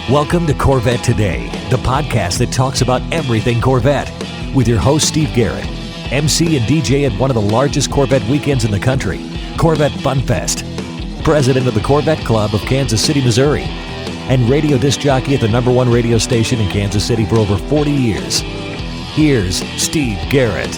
Welcome to Corvette Today, the podcast that talks about everything Corvette, with your host Steve Garrett, MC and DJ at one of the largest Corvette weekends in the country, Corvette Fun Fest, president of the Corvette Club of Kansas City, Missouri, and radio disc jockey at the #1 radio station in Kansas City for over 40 years. Here's Steve Garrett.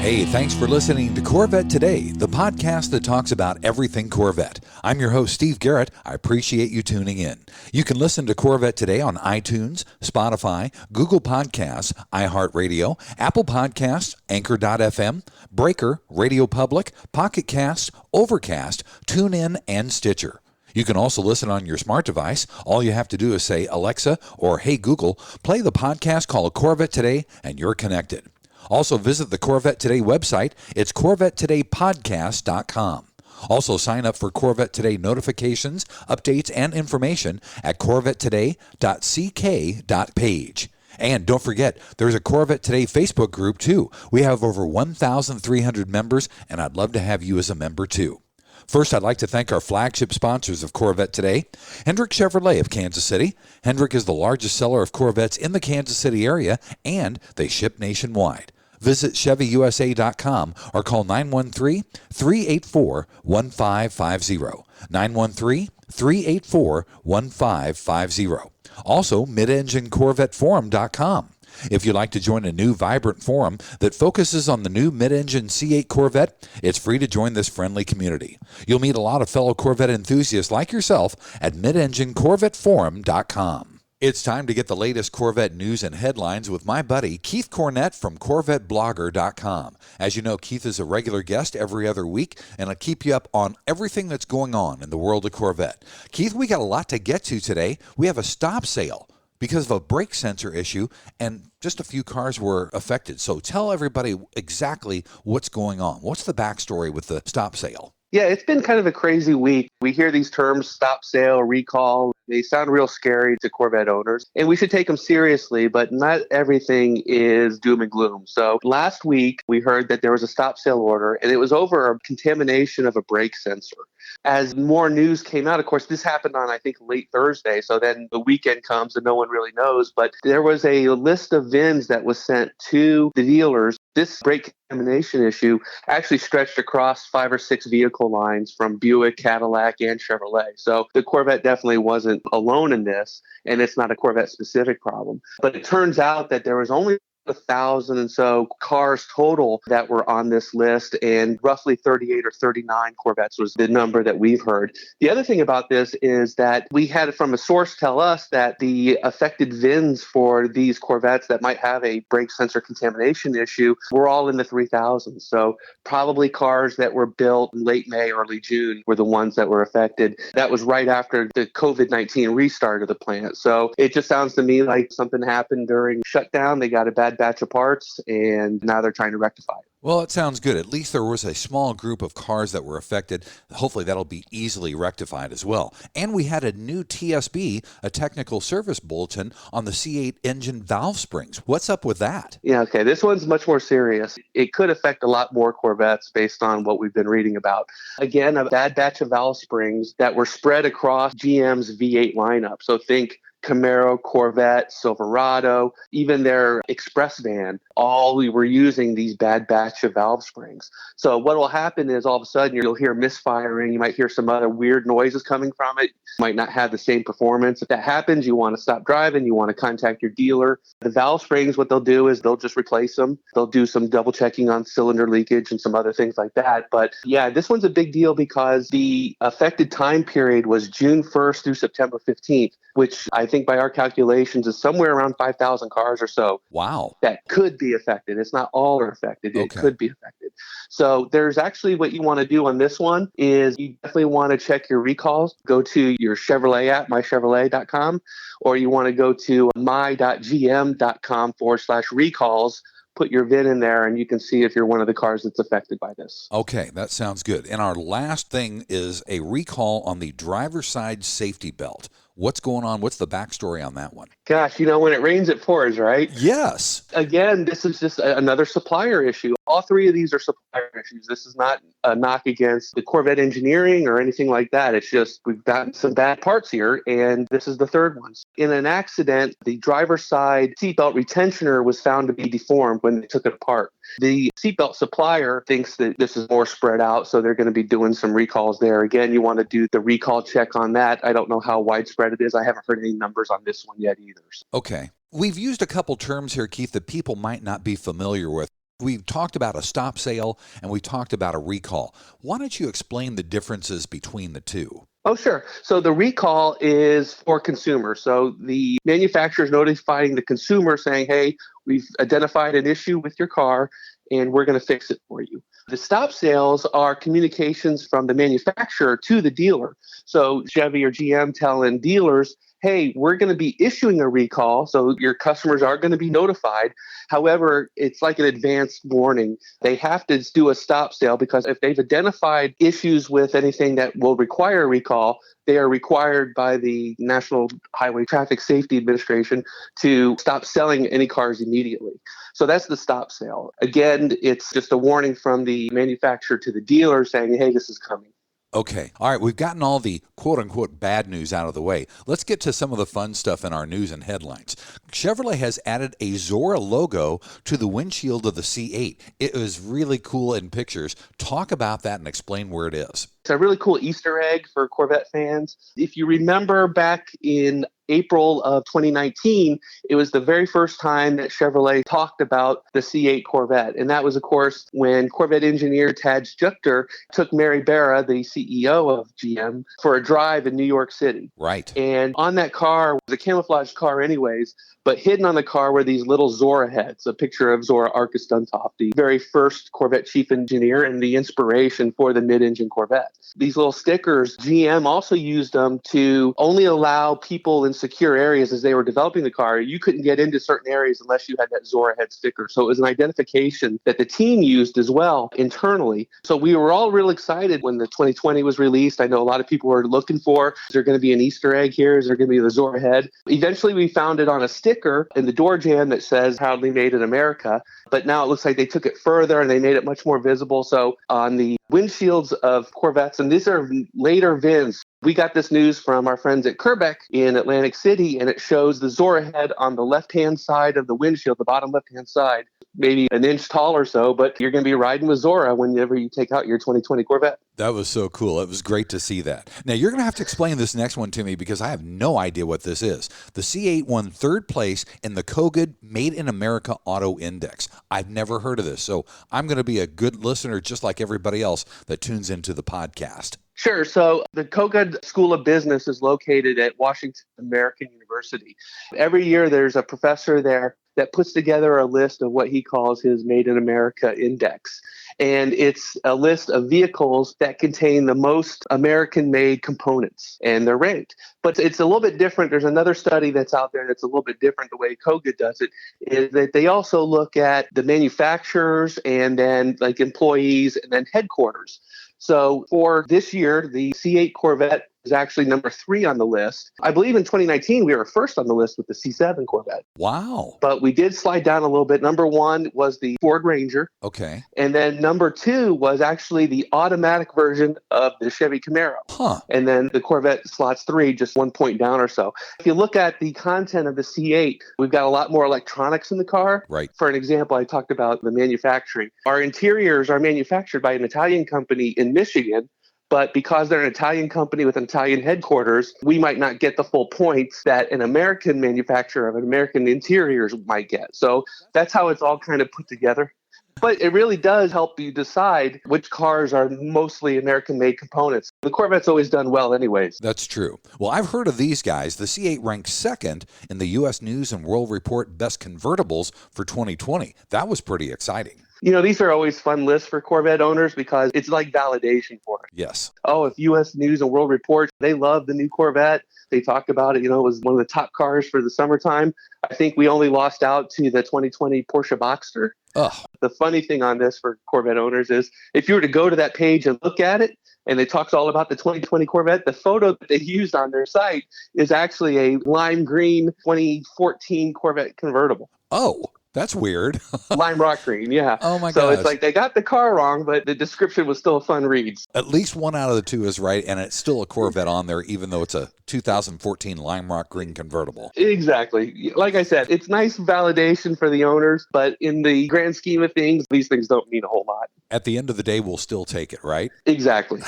Hey, thanks for listening to Corvette Today, the podcast that talks about everything Corvette. I'm your host, Steve Garrett. I appreciate you tuning in. You can listen to Corvette Today on iTunes, Spotify, Google Podcasts, iHeartRadio, Apple Podcasts, Anchor.fm, Breaker, Radio Public, Pocket Casts, Overcast, TuneIn, and Stitcher. You can also listen on your smart device. All you have to do is say, Alexa or Hey Google, play the podcast called Corvette Today, and you're connected. Also, visit the Corvette Today website. It's CorvetteTodayPodcast.com. Also, sign up for Corvette Today notifications, updates, and information at CorvetteToday.ck.page. And don't forget, there's a Corvette Today Facebook group, too. We have over 1,300 members, and I'd love to have you as a member, too. First, I'd like to thank our flagship sponsors of Corvette Today, Hendrick Chevrolet of Kansas City. Hendrick is the largest seller of Corvettes in the Kansas City area, and they ship nationwide. Visit ChevyUSA.com or call 913-384-1550. 913-384-1550. Also, MidEngineCorvetteForum.com. If you'd like to join a new vibrant forum that focuses on the new mid-engine C8 Corvette, it's free to join this friendly community. You'll meet a lot of fellow Corvette enthusiasts like yourself at MidEngineCorvetteForum.com. It's time to get the latest Corvette news and headlines with my buddy Keith Cornett from CorvetteBlogger.com. As you know, Keith is a regular guest every other week, and I'll keep you up on everything that's going on in the world of Corvette. Keith, we got a lot to get to today. We have a stop sale because of a brake sensor issue, and just a few cars were affected. So tell everybody exactly what's going on. What's the backstory with the stop sale? Yeah, it's been kind of a crazy week. We hear these terms, stop sale, recall. They sound real scary to Corvette owners, and we should take them seriously, but not everything is doom and gloom. So last week, we heard that there was a stop sale order, and it was over a contamination of a brake sensor. As more news came out, of course, this happened on, I think, late Thursday. So then the weekend comes and no one really knows. But there was a list of VINs that was sent to the dealers. This brake contamination issue actually stretched across 5 or 6 vehicle lines from Buick, Cadillac, and Chevrolet. So the Corvette definitely wasn't alone in this, and it's not a Corvette-specific problem. But it turns out that there was only 1,000 and so cars total that were on this list, and roughly 38 or 39 Corvettes was the number that we've heard. The other thing about this is that we had from a source tell us that the affected VINs for these Corvettes that might have a brake sensor contamination issue were all in the 3,000s. So probably cars that were built late May, early June were the ones that were affected. That was right after the COVID-19 restart of the plant. So it just sounds to me like something happened during shutdown. They got a bad batch of parts, and now they're trying to rectify it. Well, it sounds good. At least there was a small group of cars that were affected. Hopefully that'll be easily rectified as well. And we had a new TSB, a technical service bulletin, on the C8 engine valve springs. What's up with that? Yeah, okay. This one's much more serious. It could affect a lot more Corvettes based on what we've been reading about. Again, a bad batch of valve springs that were spread across GM's V8 lineup. So think Camaro, Corvette, Silverado, even their Express van, all we were using these bad batch of valve springs. So what will happen is all of a sudden you'll hear misfiring. You might hear some other weird noises coming from it. Might not have the same performance. If that happens, you want to stop driving. You want to contact your dealer. The valve springs, what they'll do is they'll just replace them. They'll do some double checking on cylinder leakage and some other things like that. But yeah, this one's a big deal because the affected time period was June 1st through September 15th, which I think by our calculations is somewhere around 5,000 cars or so. Wow. That could be affected. It's not all are affected. It could be affected. So there's actually what you want to do on this one is you definitely want to check your recalls. Go to your Chevrolet app, mychevrolet.com, or you want to go to my.gm.com/recalls. Put your VIN in there and you can see if you're one of the cars that's affected by this. Okay, that sounds good. And our last thing is a recall on the driver's side safety belt. What's going on? What's the backstory on that one? Gosh, when it rains, it pours, right? Yes. Again, this is just another supplier issue. All three of these are supplier issues. This is not a knock against the Corvette engineering or anything like that. It's just we've gotten some bad parts here, and this is the third one. In an accident, the driver's side seatbelt retentioner was found to be deformed when they took it apart. The seatbelt supplier thinks that this is more spread out, so they're going to be doing some recalls there. Again, you want to do the recall check on that. I don't know how widespread it is. I haven't heard any numbers on this one yet either. Okay. We've used a couple terms here, Keith, that people might not be familiar with. We've talked about a stop sale and we talked about a recall. Why don't you explain the differences between the two? Oh, sure. So the recall is for consumers. So the manufacturer is notifying the consumer saying, hey, we've identified an issue with your car and we're going to fix it for you. The stop sales are communications from the manufacturer to the dealer. So Chevy or GM telling dealers, hey, we're going to be issuing a recall, so your customers are going to be notified. However, it's like an advanced warning. They have to do a stop sale because if they've identified issues with anything that will require a recall, they are required by the National Highway Traffic Safety Administration to stop selling any cars immediately. So that's the stop sale. Again, it's just a warning from the manufacturer to the dealer saying, hey, this is coming. Okay. All right. We've gotten all the quote unquote bad news out of the way. Let's get to some of the fun stuff in our news and headlines. Chevrolet has added a Zora logo to the windshield of the C8. It was really cool in pictures. Talk about that and explain where it is. It's a really cool Easter egg for Corvette fans. If you remember back in April of 2019, it was the very first time that Chevrolet talked about the C8 Corvette. And that was, of course, when Corvette engineer Tad Juchter took Mary Barra, the CEO of GM, for a drive in New York City. Right. And on that car was a camouflage car anyways, but hidden on the car were these little Zora heads, a picture of Zora Arkus Duntov, the very first Corvette chief engineer and the inspiration for the mid-engine Corvette. These little stickers, GM also used them to only allow people in secure areas as they were developing the car. You couldn't get into certain areas unless you had that Zora head sticker. So it was an identification that the team used as well internally. So we were all real excited when the 2020 was released. I know a lot of people were looking for, is there going to be an Easter egg here? Is there going to be the Zora head? Eventually we found it on a sticker in the door jamb that says proudly made in America. But now it looks like they took it further and they made it much more visible. So on the windshields of Corvettes, and these are later VINs. We got this news from our friends at CORVETTE in Atlantic City, and it shows the Zora head on the left-hand side of the windshield, the bottom left-hand side, maybe an inch tall or so, but you're going to be riding with Zora whenever you take out your 2020 Corvette. That was so cool. It was great to see that. Now, you're going to have to explain this next one to me because I have no idea what this is. The C8 won third place in the COGID Made in America Auto Index. I've never heard of this, so I'm going to be a good listener just like everybody else that tunes into the podcast. Sure. So the COGID School of Business is located at Washington American University. Every year there's a professor there that puts together a list of what he calls his Made in America Index. And it's a list of vehicles that contain the most American-made components, and they're ranked. But it's a little bit different. There's another study that's out there that's a little bit different the way COGID does it, is that they also look at the manufacturers and then like employees and then headquarters. So for this year, the C8 Corvette is actually number 3 on the list. I believe in 2019, we were first on the list with the C7 Corvette. Wow. But we did slide down a little bit. Number 1 was the Ford Ranger. Okay. And then number 2 was actually the automatic version of the Chevy Camaro. Huh. And then the Corvette slots 3, just 1 point down or so. If you look at the content of the C8, we've got a lot more electronics in the car. Right. For an example, I talked about the manufacturing. Our interiors are manufactured by an Italian company in Michigan. But because they're an Italian company with an Italian headquarters, we might not get the full points that an American manufacturer of an American interiors might get. So that's how it's all kind of put together. But it really does help you decide which cars are mostly American-made components. The Corvette's always done well anyways. That's true. Well, I've heard of these guys. The C8 ranked second in the U.S. News and World Report Best Convertibles for 2020. That was pretty exciting. You know, these are always fun lists for Corvette owners because it's like validation for it. Yes. Oh, if U.S. News and World Report, they love the new Corvette. They talk about it, you know, it was one of the top cars for the summertime. I think we only lost out to the 2020 Porsche Boxster. Oh. The funny thing on this for Corvette owners is if you were to go to that page and look at it, and it talks all about the 2020 Corvette, the photo that they used on their site is actually a lime green 2014 Corvette convertible. Oh. That's weird. Lime rock green, yeah. Oh my So gosh. it's like they got the car wrong, but the description was still a fun read. At least one out of the two is right, and it's still a Corvette on there, even though it's a 2014 lime rock green convertible. Exactly. Like I said, it's nice validation for the owners, but in the grand scheme of things, these things don't mean a whole lot. At the end of the day, we'll still take it, right? Exactly.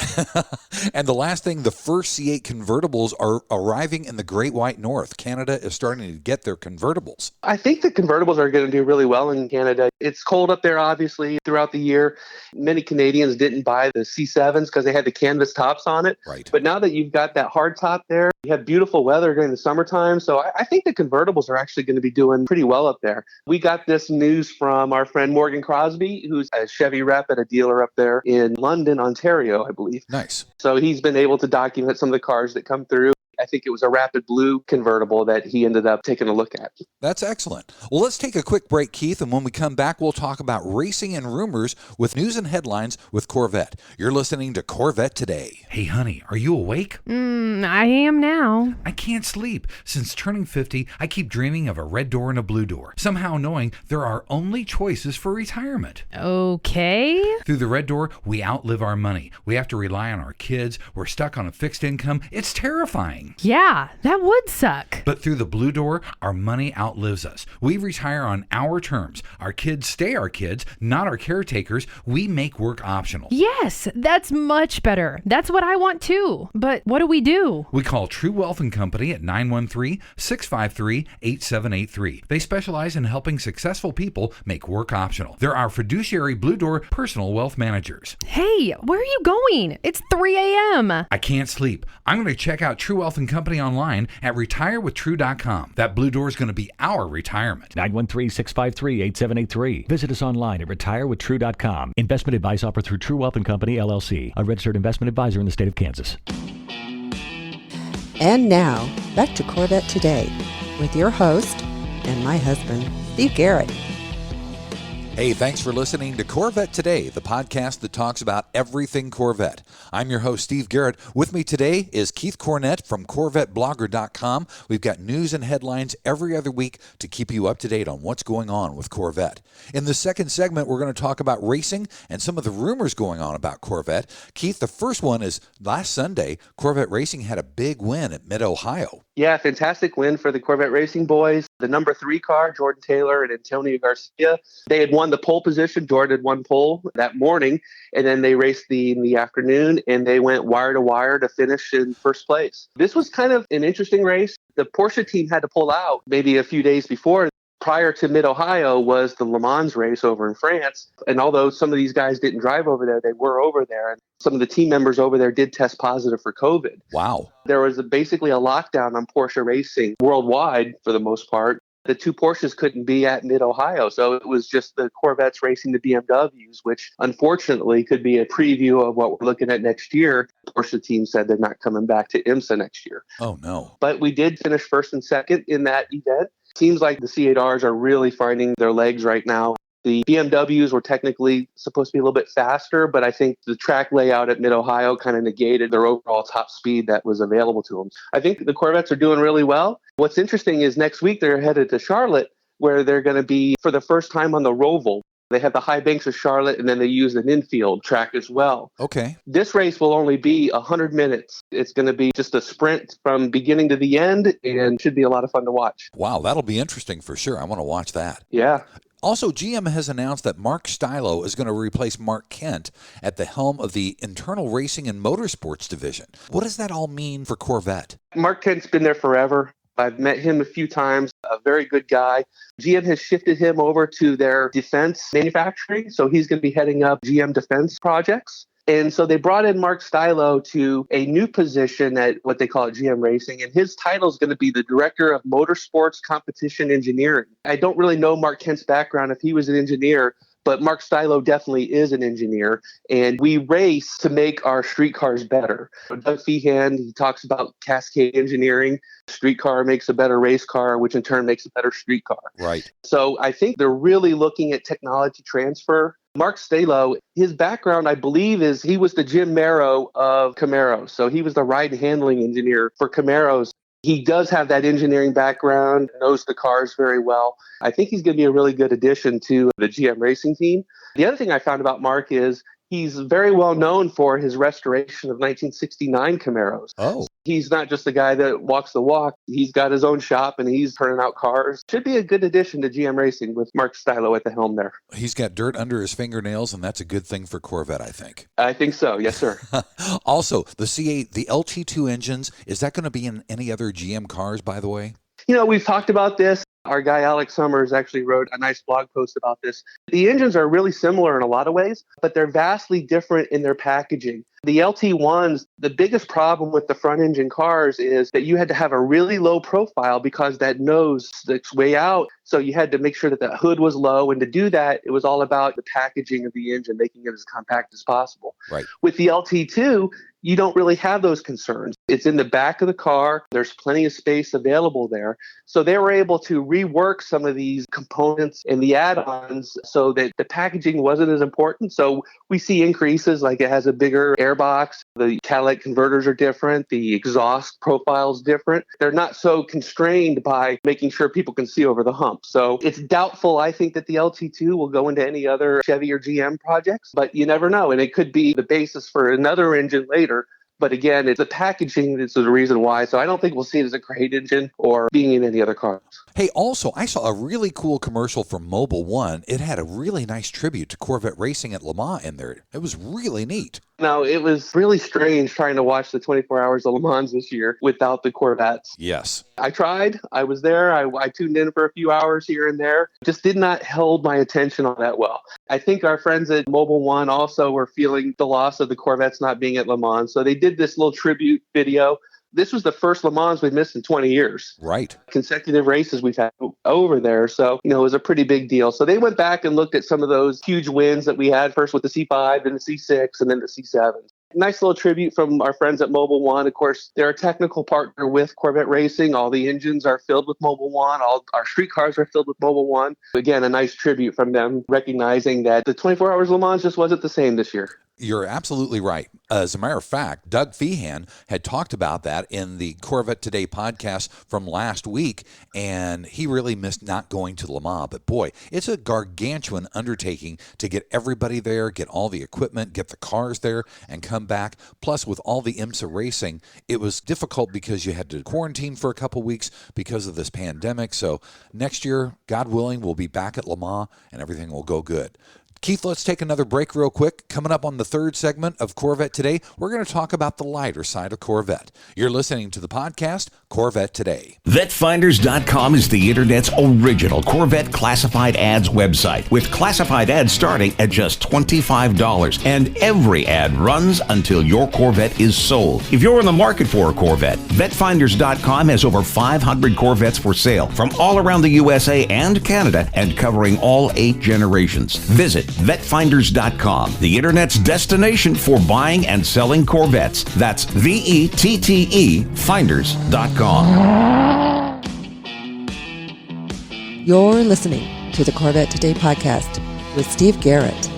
And the last thing, the first C8 convertibles are arriving in the Great White North. Canada is starting to get their convertibles. I think the convertibles are going to do really well in Canada. It's cold up there, obviously, throughout the year. Many Canadians didn't buy the C7s because they had the canvas tops on it. Right. But now that you've got that hard top there, you have beautiful weather during the summertime. So I think the convertibles are actually going to be doing pretty well up there. We got this news from our friend Morgan Crosby, who's a Chevy rep at a dealer up there in London, Ontario, I believe. Nice. So he's been able to document some of the cars that come through. I think it was a Rapid Blue convertible that he ended up taking a look at. That's excellent. Well, let's take a quick break, Keith, and when we come back, we'll talk about racing and rumors with news and headlines with Corvette. You're listening to Corvette Today. Hey, honey, are you awake? I am now. I can't sleep. Since turning 50, I keep dreaming of a red door and a blue door, somehow knowing there are only choices for retirement. Okay. Through the red door, we outlive our money. We have to rely on our kids. We're stuck on a fixed income. It's terrifying. Yeah, that would suck. But through the blue door, our money outlives us. We retire on our terms. Our kids stay our kids, not our caretakers. We make work optional. Yes, that's much better. That's what I want too. But what do we do? We call True Wealth & Company at 913-653-8783. They specialize in helping successful people make work optional. They're our fiduciary blue door personal wealth managers. Hey, where are you going? It's 3 a.m. I can't sleep. I'm going to check out True Wealth & Company online at retirewithtrue.com. That blue door is going to be our retirement. 913-653-8783. Visit us online at retirewithtrue.com. Investment advice offered through True Wealth & Company, LLC, a registered investment advisor in the state of Kansas. And now, back to Corvette Today with your host and my husband, Steve Garrett. Hey, thanks for listening to Corvette Today, the podcast that talks about everything Corvette. I'm your host, Steve Garrett. With me today is Keith Cornett from CorvetteBlogger.com. We've got news and headlines every other week to keep you up to date on what's going on with Corvette. In the second segment, we're going to talk about racing and some of the rumors going on about Corvette. Keith, the first one is last Sunday, Corvette Racing had a big win at Mid-Ohio. Yeah, fantastic win for the Corvette Racing boys. The number 3 car, Jordan Taylor and Antonio Garcia, they had won the pole position. Jordan had won pole that morning, and then they raced in the afternoon, and they went wire to wire to finish in first place. This was kind of an interesting race. The Porsche team had to pull out maybe a few days before. Prior to Mid-Ohio was the Le Mans race over in France. And although some of these guys didn't drive over there, they were over there. And some of the team members over there did test positive for COVID. Wow. There was basically a lockdown on Porsche racing worldwide for the most part. The 2 Porsches couldn't be at Mid-Ohio. So it was just the Corvettes racing the BMWs, which unfortunately could be a preview of what we're looking at next year. The Porsche team said they're not coming back to IMSA next year. Oh, no. But we did finish first and second in that event. Seems like the C8Rs are really finding their legs right now. The BMWs were technically supposed to be a little bit faster, but I think the track layout at Mid-Ohio kind of negated their overall top speed that was available to them. I think the Corvettes are doing really well. What's interesting is next week they're headed to Charlotte, where they're going to be, for the first time, on the Roval. They have the high banks of Charlotte, and then they use an infield track as well. Okay. This race will only be 100 minutes. It's going to be just a sprint from beginning to the end, and should be a lot of fun to watch. Wow, that'll be interesting for sure. I want to watch that. Yeah. Also, GM has announced that Mark Stylo is going to replace Mark Kent at the helm of the Internal Racing and Motorsports division. What does that all mean for Corvette? Mark Kent's been there forever. I've met him a few times, a very good guy. GM has shifted him over to their defense manufacturing, so he's going to be heading up GM defense projects. And so they brought in Mark Stylo to a new position at what they call GM Racing, and his title is going to be the Director of Motorsports Competition Engineering. I don't really know Mark Kent's background, if he was an engineer, but Mark Stylo definitely is an engineer, and we race to make our street cars better. Doug Feehan, he talks about cascade engineering. Street car makes a better race car, which in turn makes a better street car. Right. So I think they're really looking at technology transfer. Mark Stylo, his background, I believe, is he was the Jim Merrow of Camaros. So he was the ride and handling engineer for Camaros. He does have that engineering background, knows the cars very well. I think he's going to be a really good addition to the GM racing team. The other thing I found about Mark is he's very well known for his restoration of 1969 Camaros. Oh. He's not just the guy that walks the walk. He's got his own shop and he's turning out cars. Should be a good addition to GM Racing with Mark Stylo at the helm there. He's got dirt under his fingernails, and that's a good thing for Corvette, I think. I think so. Yes, sir. Also, the C8, the LT2 engines, is that going to be in any other GM cars, by the way? We've talked about this. Our guy, Alex Summers, actually wrote a nice blog post about this. The engines are really similar in a lot of ways, but they're vastly different in their packaging. The LT1s, the biggest problem with the front engine cars is that you had to have a really low profile because that nose sticks way out. So you had to make sure that the hood was low. And to do that, it was all about the packaging of the engine, making it as compact as possible. Right. With the LT2, you don't really have those concerns. It's in the back of the car. There's plenty of space available there. So they were able to rework some of these components and the add-ons so that the packaging wasn't as important. So we see increases, like it has a bigger airbox. The catalytic converters are different. The exhaust profile is different. They're not so constrained by making sure people can see over the hump. So it's doubtful, I think, that the LT2 will go into any other Chevy or GM projects, but you never know. And it could be the basis for another engine later. But again, it's the packaging that's the reason why. So I don't think we'll see it as a crate engine or being in any other cars. Hey, also, I saw a really cool commercial from Mobil 1. It had a really nice tribute to Corvette racing at Le Mans in there. It was really neat. Now, it was really strange trying to watch the 24 Hours of Le Mans this year without the Corvettes. Yes. I tried. I was there. I tuned in for a few hours here and there. Just did not hold my attention all that well. I think our friends at Mobil 1 also were feeling the loss of the Corvettes not being at Le Mans. So they did this little tribute video. This was the first Le Mans we've missed in 20 years. Right. Consecutive races we've had over there. So, it was a pretty big deal. So they went back and looked at some of those huge wins that we had, first with the C5, then the C6, and then the C7. Nice little tribute from our friends at Mobil 1. Of course, they're a technical partner with Corvette Racing. All the engines are filled with Mobil 1. All our street cars are filled with Mobil 1. Again, a nice tribute from them, recognizing that the 24 Hours Le Mans just wasn't the same this year. You're absolutely right. As a matter of fact, Doug Feehan had talked about that in the Corvette Today podcast from last week, and he really missed not going to Le Mans. But boy, it's a gargantuan undertaking to get everybody there, get all the equipment, get the cars there, and come back. Plus, with all the IMSA racing, it was difficult because you had to quarantine for a couple weeks because of this pandemic. So next year, God willing, we'll be back at Le Mans, and everything will go good. Keith, let's take another break real quick. Coming up on the third segment of Corvette Today, we're going to talk about the lighter side of Corvette. You're listening to the podcast, Corvette Today. VetteFinders.com is the internet's original Corvette classified ads website, with classified ads starting at just $25. And every ad runs until your Corvette is sold. If you're in the market for a Corvette, VetteFinders.com has over 500 Corvettes for sale from all around the USA and Canada, and covering all 8 generations. Visit VetteFinders.com, the internet's destination for buying and selling Corvettes. That's VETTE Finders.com. You're listening to the Corvette Today podcast with Steve Garrett.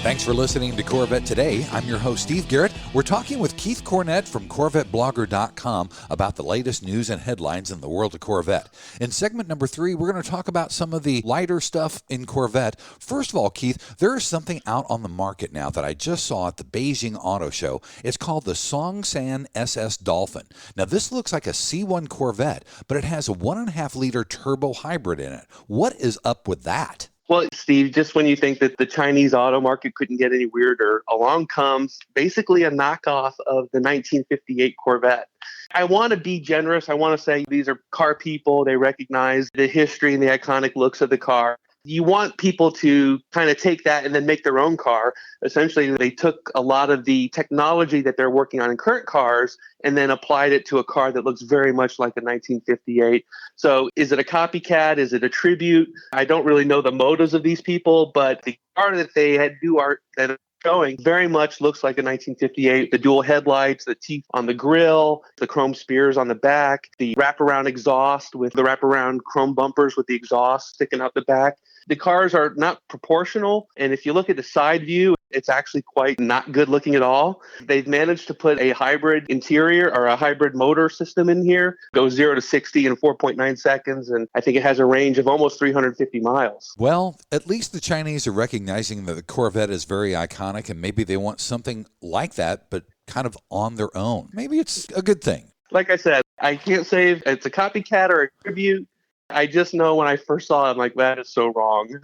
Thanks for listening to Corvette Today. I'm your host, Steve Garrett. We're talking with Keith Cornett from CorvetteBlogger.com about the latest news and headlines in the world of Corvette. In segment number 3, we're going to talk about some of the lighter stuff in Corvette. First of all, Keith, there is something out on the market now that I just saw at the Beijing Auto Show. It's called the Songsan SS Dolphin. Now, this looks like a C1 Corvette, but it has a 1.5-liter turbo hybrid in it. What is up with that? Well, Steve, just when you think that the Chinese auto market couldn't get any weirder, along comes basically a knockoff of the 1958 Corvette. I want to be generous. I want to say these are car people. They recognize the history and the iconic looks of the car. You want people to kind of take that and then make their own car. Essentially, they took a lot of the technology that they're working on in current cars and then applied it to a car that looks very much like a 1958. So is it a copycat? Is it a tribute? I don't really know the motives of these people, but the car that they had do art that are showing very much looks like a 1958. The dual headlights, the teeth on the grille, the chrome spears on the back, the wraparound exhaust with the wraparound chrome bumpers with the exhaust sticking out the back. The cars are not proportional. And if you look at the side view, it's actually quite not good looking at all. They've managed to put a hybrid interior or a hybrid motor system in here. Goes 0 to 60 in 4.9 seconds. And I think it has a range of almost 350 miles. Well, at least the Chinese are recognizing that the Corvette is very iconic, and maybe they want something like that, but kind of on their own. Maybe it's a good thing. Like I said, I can't say if it's a copycat or a tribute. I just know when I first saw it, I'm like, that is so wrong.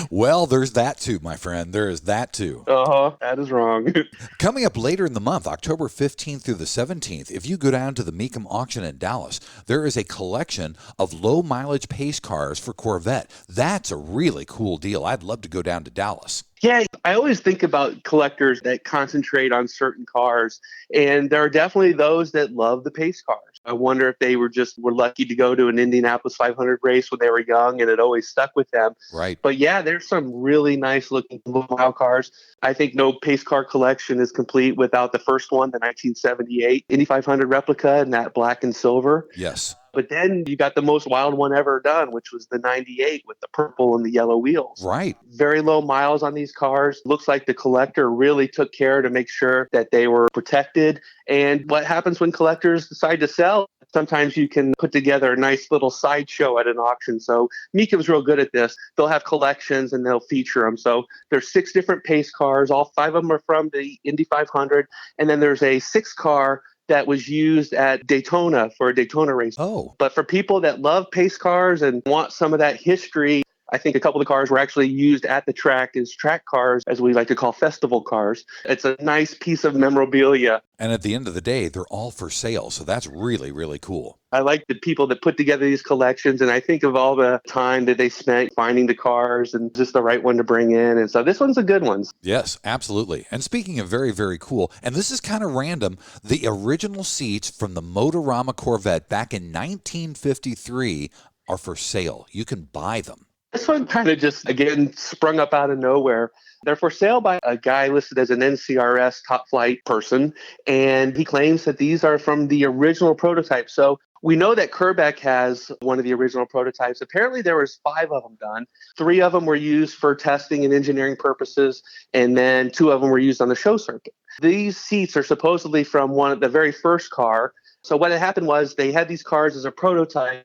Well, there's that too, my friend. There is that too. That is wrong. Coming up later in the month, October 15th through the 17th, if you go down to the Mecum auction in Dallas, there is a collection of low mileage pace cars for Corvette. That's a really cool deal. I'd love to go down to Dallas. Yeah, I always think about collectors that concentrate on certain cars, and there are definitely those that love the pace cars. I wonder if they were lucky to go to an Indianapolis 500 race when they were young, and it always stuck with them. Right. But yeah, there's some really nice looking low-mile cars. I think no pace car collection is complete without the first one, the 1978 Indy 500 replica in that black and silver. Yes. But then you got the most wild one ever done, which was the 98 with the purple and the yellow wheels. Right. Very low miles on these cars. Looks like the collector really took care to make sure that they were protected. And what happens when collectors decide to sell? Sometimes you can put together a nice little sideshow at an auction. So Mecum's real good at this. They'll have collections and they'll feature them. So there's 6 different pace cars. All 5 of them are from the Indy 500. And then there's a 6th car that was used at Daytona for a Daytona race. Oh. But for people that love pace cars and want some of that history, I think a couple of the cars were actually used at the track as track cars, as we like to call festival cars. It's a nice piece of memorabilia. And at the end of the day, they're all for sale. So that's really, really cool. I like the people that put together these collections, and I think of all the time that they spent finding the cars and just the right one to bring in. And so this one's a good one. Yes, absolutely. And speaking of very, very cool, and this is kind of random, the original seats from the Motorama Corvette back in 1953 are for sale. You can buy them. This one kind of just, again, sprung up out of nowhere. They're for sale by a guy listed as an NCRS top flight person, and he claims that these are from the original prototype. So we know that Corvette has one of the original prototypes. Apparently there was 5 of them done. 3 of them were used for testing and engineering purposes, and then 2 of them were used on the show circuit. These seats are supposedly from the very first car. So what had happened was they had these cars as a prototype,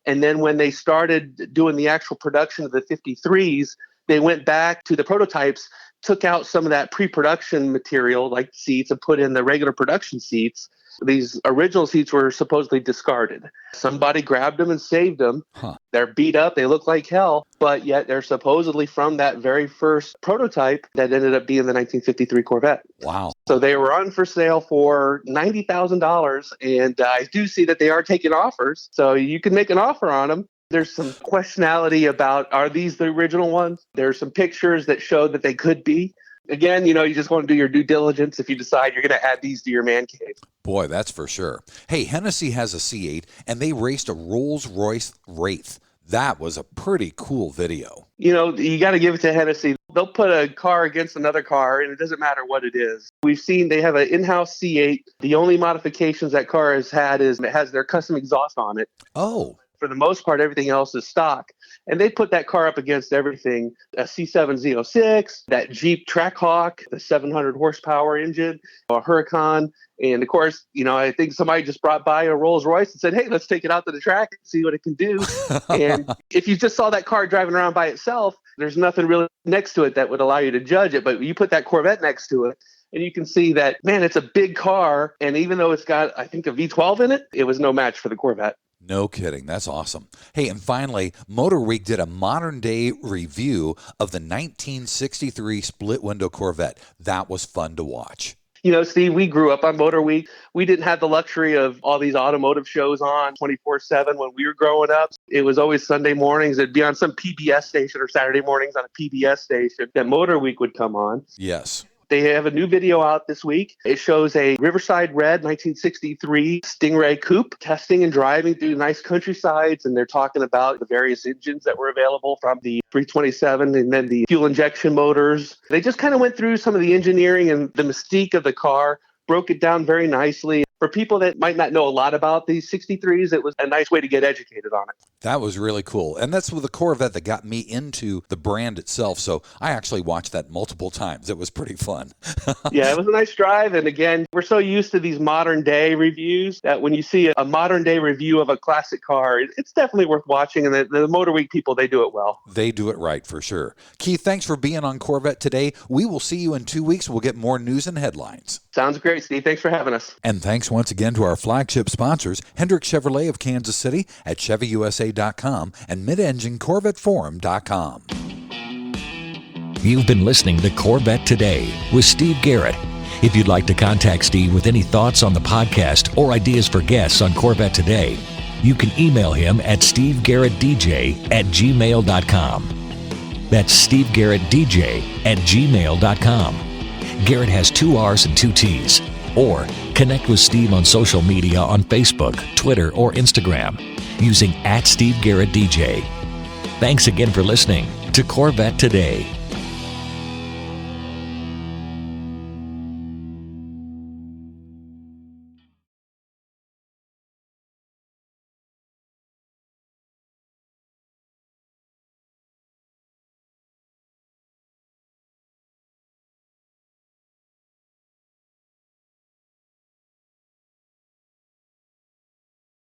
and then when they started doing the actual production of the 53s, they went back to the prototypes, took out some of that pre-production material like seats and put in the regular production seats. These original seats were supposedly discarded. Somebody grabbed them and saved them. They're beat up. They look like hell, but yet they're supposedly from that very first prototype that ended up being the 1953 Corvette. Wow. So they were on for sale for $90,000, and I do see that they are taking offers. So you can make an offer on them. There's some questionality about, are these the original ones? There's some pictures that show that they could be. Again, you just want to do your due diligence if you decide you're going to add these to your man cave. Boy, that's for sure. Hey, Hennessy has a C8, and they raced a Rolls-Royce Wraith. That was a pretty cool video. You got to give it to Hennessy. They'll put a car against another car, and it doesn't matter what it is. We've seen they have an in-house C8. The only modifications that car has had is it has their custom exhaust on it. Oh. For the most part, everything else is stock. And they put that car up against everything. A C7 Z06, that Jeep Trackhawk, the 700 horsepower engine, a Huracan. And of course, I think somebody just brought by a Rolls Royce and said, hey, let's take it out to the track and see what it can do. And if you just saw that car driving around by itself, there's nothing really next to it that would allow you to judge it. But you put that Corvette next to it, and you can see that, man, it's a big car. And even though it's got, I think, a V12 in it, it was no match for the Corvette. No kidding. That's awesome. Hey, and finally, MotorWeek did a modern-day review of the 1963 Split Window Corvette. That was fun to watch. Steve, we grew up on MotorWeek. We didn't have the luxury of all these automotive shows on 24/7 when we were growing up. It was always Sunday mornings. It'd be on some PBS station, or Saturday mornings on a PBS station that MotorWeek would come on. Yes. They have a new video out this week. It shows a Riverside Red 1963 Stingray coupe testing and driving through nice countrysides, and they're talking about the various engines that were available from the 327 and then the fuel injection motors. They just kind of went through some of the engineering and the mystique of the car, broke it down very nicely. for people that might not know a lot about these 63s, it was a nice way to get educated on it. That was really cool. And that's with the Corvette that got me into the brand itself. So I actually watched that multiple times. It was pretty fun. Yeah, it was a nice drive. And again, we're so used to these modern day reviews that when you see a modern day review of a classic car, it's definitely worth watching. And the MotorWeek people, they do it well. They do it right for sure. Keith, thanks for being on Corvette Today. We will see you in 2 weeks. We'll get more news and headlines. Sounds great, Steve. Thanks for having us. And thanks once again to our flagship sponsors, Hendrick Chevrolet of Kansas City at ChevyUSA.com and MidEngineCorvetteForum.com. You've been listening to Corvette Today with Steve Garrett. If you'd like to contact Steve with any thoughts on the podcast or ideas for guests on Corvette Today, you can email him at stevegarrettdj@gmail.com. That's stevegarrettdj@gmail.com. Garrett has 2 R's and 2 T's. Or connect with Steve on social media on Facebook, Twitter, or Instagram using @SteveGarrettDJ. Thanks again for listening to Corvette Today.